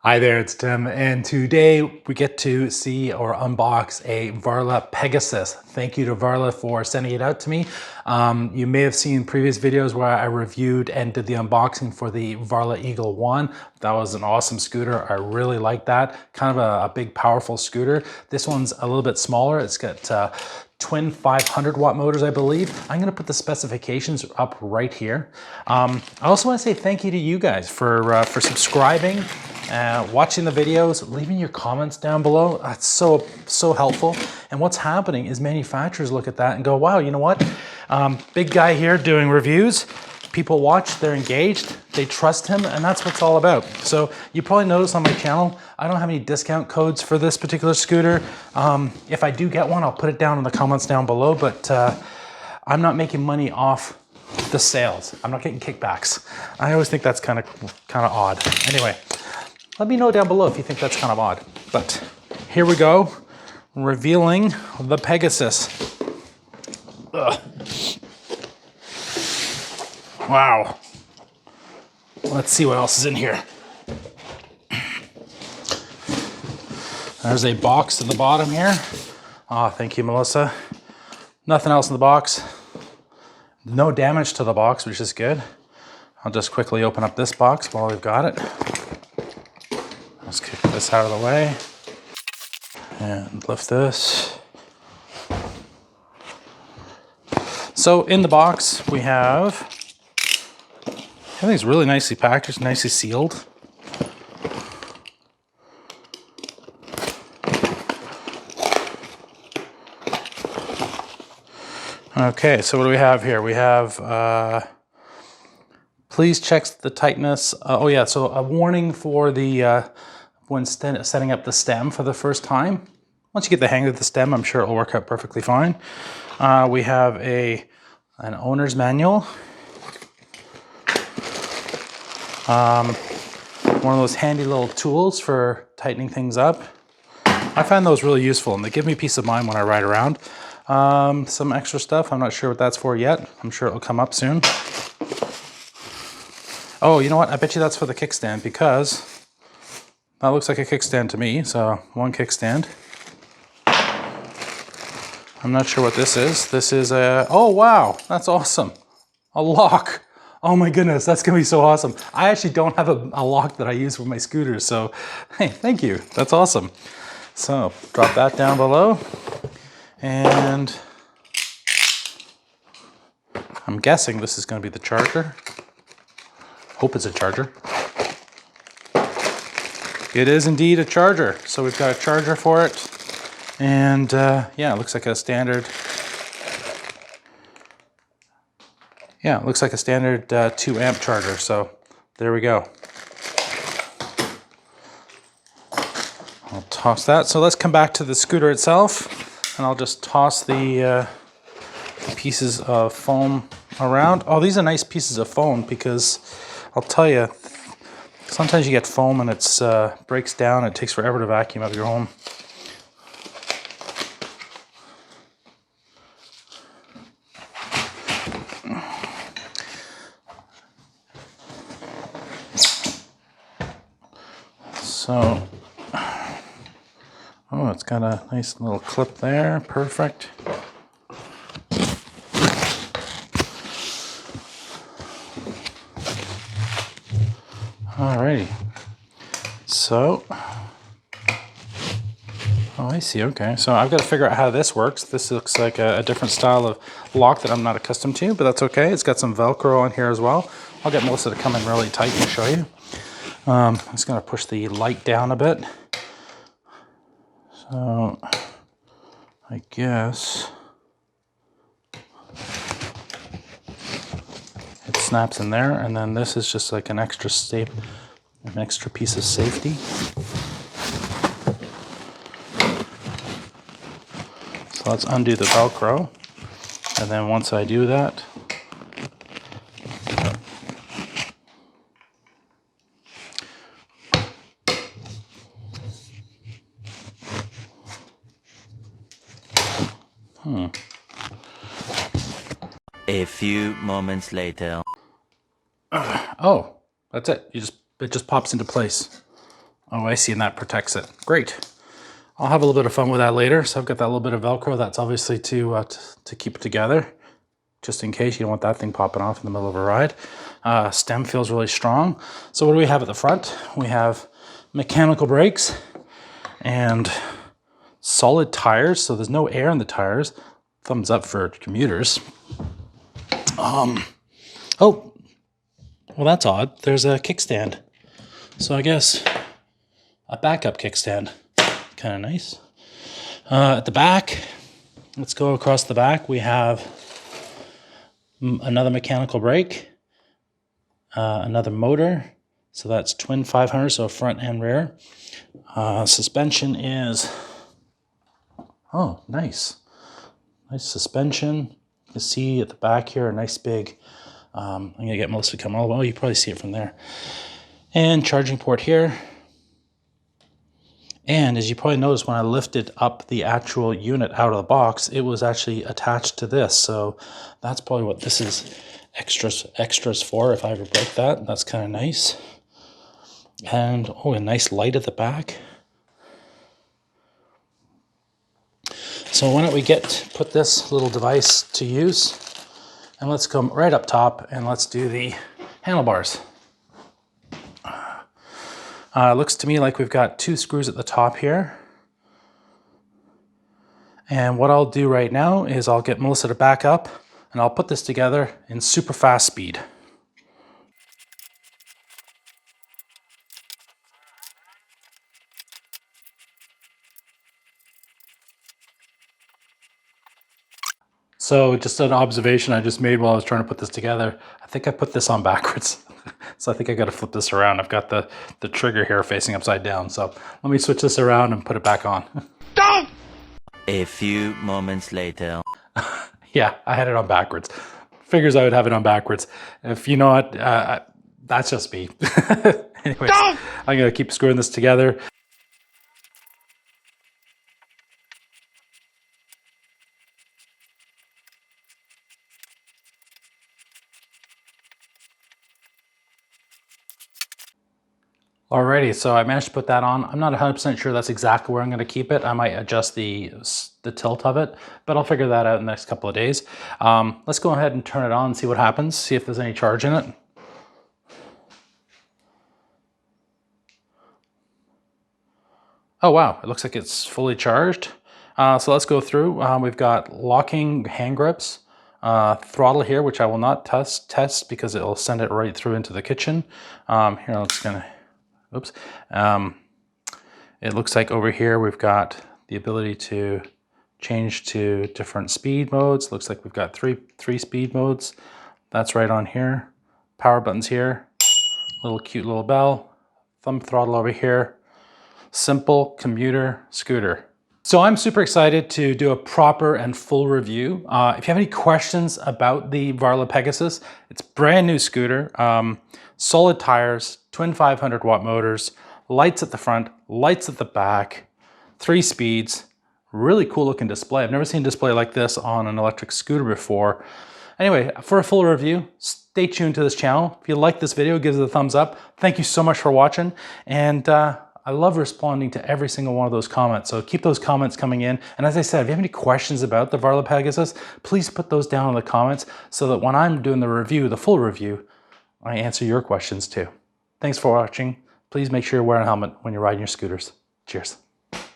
Hi there, it's Tim, and today we get to see or unbox a Varla Pegasus. Thank you to Varla for sending it out to me. You may have seen previous videos where I reviewed and did the unboxing for the Varla Eagle 1. That was an awesome scooter. I really like that. Kind of a big, powerful scooter. This one's a little bit smaller. It's got twin 500 watt motors, I believe. I'm gonna put the specifications up right here. I also wanna say thank you to you guys for subscribing, watching the videos, leaving your comments down below. That's so helpful. And what's happening is manufacturers look at that and go, wow, you know what? Big guy here doing reviews. People watch, they're engaged, they trust him, and that's what it's all about. So you probably notice on my channel, I don't have any discount codes for this particular scooter. If I do get one, I'll put it down in the comments down below, but I'm not making money off the sales. I'm not getting kickbacks. I always think that's kind of odd. Anyway, let me know down below if you think that's kind of odd. But here we go, revealing the Pegasus. Ugh. Wow. Let's see what else is in here. There's a box at the bottom here. Oh, thank you, Melissa. Nothing else in the box. No damage to the box, which is good. I'll just quickly open up this box while we've got it. Let's kick this out of the way. And lift this. So in the box, we have everything's really nicely packaged, nicely sealed. Okay, so what do we have here? We have, please check the tightness. Oh yeah, so a warning for the, when setting up the stem for the first time. Once you get the hang of the stem, I'm sure it'll work out perfectly fine. We have an owner's manual. One of those handy little tools for tightening things up. I find those really useful and they give me peace of mind when I ride around. Some extra stuff, I'm not sure what that's for yet. I'm sure it'll come up soon. Oh, you know what? I bet you that's for the kickstand because that looks like a kickstand to me. So one kickstand. I'm not sure what this is. This is a, oh wow, that's awesome. A lock. Oh my goodness, that's gonna be so awesome. I actually don't have a lock that I use for my scooters, so hey, thank you, that's awesome. So drop that down below, and I'm guessing this is gonna be the charger. Hope it's a charger. It is indeed a charger. So we've got a charger for it, and yeah, it looks like a standard. Yeah, it looks like a standard 2 amp charger, so there we go. I'll toss that. So let's come back to the scooter itself, and I'll just toss the pieces of foam around. Oh, these are nice pieces of foam because I'll tell you, sometimes you get foam and it breaks down. It takes forever to vacuum up your home. So, oh, it's got a nice little clip there, perfect. Alrighty, so, oh, I see, okay. So I've got to figure out how this works. This looks like a different style of lock that I'm not accustomed to, but that's okay. It's got some Velcro on here as well. I'll get Melissa to come in really tight and show you. I'm just going to push the light down a bit. So, I guess it snaps in there, and then this is just like an extra piece of safety. So let's undo the Velcro, and then once I do that, A few moments later. Oh, that's it. It just pops into place. Oh, I see, and that protects it. Great. I'll have a little bit of fun with that later. So I've got that little bit of Velcro that's obviously to keep it together, just in case you don't want that thing popping off in the middle of a ride. Stem feels really strong. So what do we have at the front? We have mechanical brakes and solid tires. So there's no air in the tires. Thumbs up for commuters. Oh, well, that's odd. There's a kickstand. So I guess a backup kickstand. Kind of nice. At the back, let's go across the back. We have another mechanical brake, another motor. So that's twin 500, so front and rear. Suspension is, oh, nice. Nice suspension. You can see at the back here, a nice big, I'm going to get Melissa to come all the way. Oh, you probably see it from there. And charging port here. And as you probably noticed, when I lifted up the actual unit out of the box, it was actually attached to this. So that's probably what this is extras for if I ever break that. That's kind of nice. And oh, a nice light at the back. So why don't we put this little device to use, and let's come right up top and let's do the handlebars. Looks to me like we've got 2 screws at the top here. And what I'll do right now is I'll get Melissa to back up and I'll put this together in super fast speed. So just an observation I just made while I was trying to put this together. I think I put this on backwards. So I think I got to flip this around. I've got the trigger here facing upside down. So let me switch this around and put it back on. Don't! A few moments later. Yeah, I had it on backwards. Figures I would have it on backwards. If you know what, that's just me. Anyways, don't! I'm going to keep screwing this together. Alrighty, so I managed to put that on. I'm not 100% sure that's exactly where I'm going to keep it. I might adjust the tilt of it, but I'll figure that out in the next couple of days. Let's go ahead and turn it on and see what happens, see if there's any charge in it. Oh wow, it looks like it's fully charged. So let's go through. We've got locking hand grips, throttle here, which I will not test because it'll send it right through into the kitchen. Here, I'm just gonna, oops. It looks like over here we've got the ability to change to different speed modes. Looks like we've got three speed modes. That's right on here. Power buttons here. Little cute little bell. Thumb throttle over here. Simple commuter scooter. So I'm super excited to do a proper and full review. If you have any questions about the Varla Pegasus, it's a brand new scooter, solid tires, twin 500 watt motors, lights at the front, lights at the back, 3 speeds, really cool looking display. I've never seen a display like this on an electric scooter before. Anyway, for a full review, stay tuned to this channel. If you like this video, give it a thumbs up. Thank you so much for watching. And I love responding to every single one of those comments. So keep those comments coming in. And as I said, if you have any questions about the Varla Pegasus, please put those down in the comments so that when I'm doing the review, the full review, I answer your questions too. Thanks for watching. Please make sure you're wearing a helmet when you're riding your scooters. Cheers.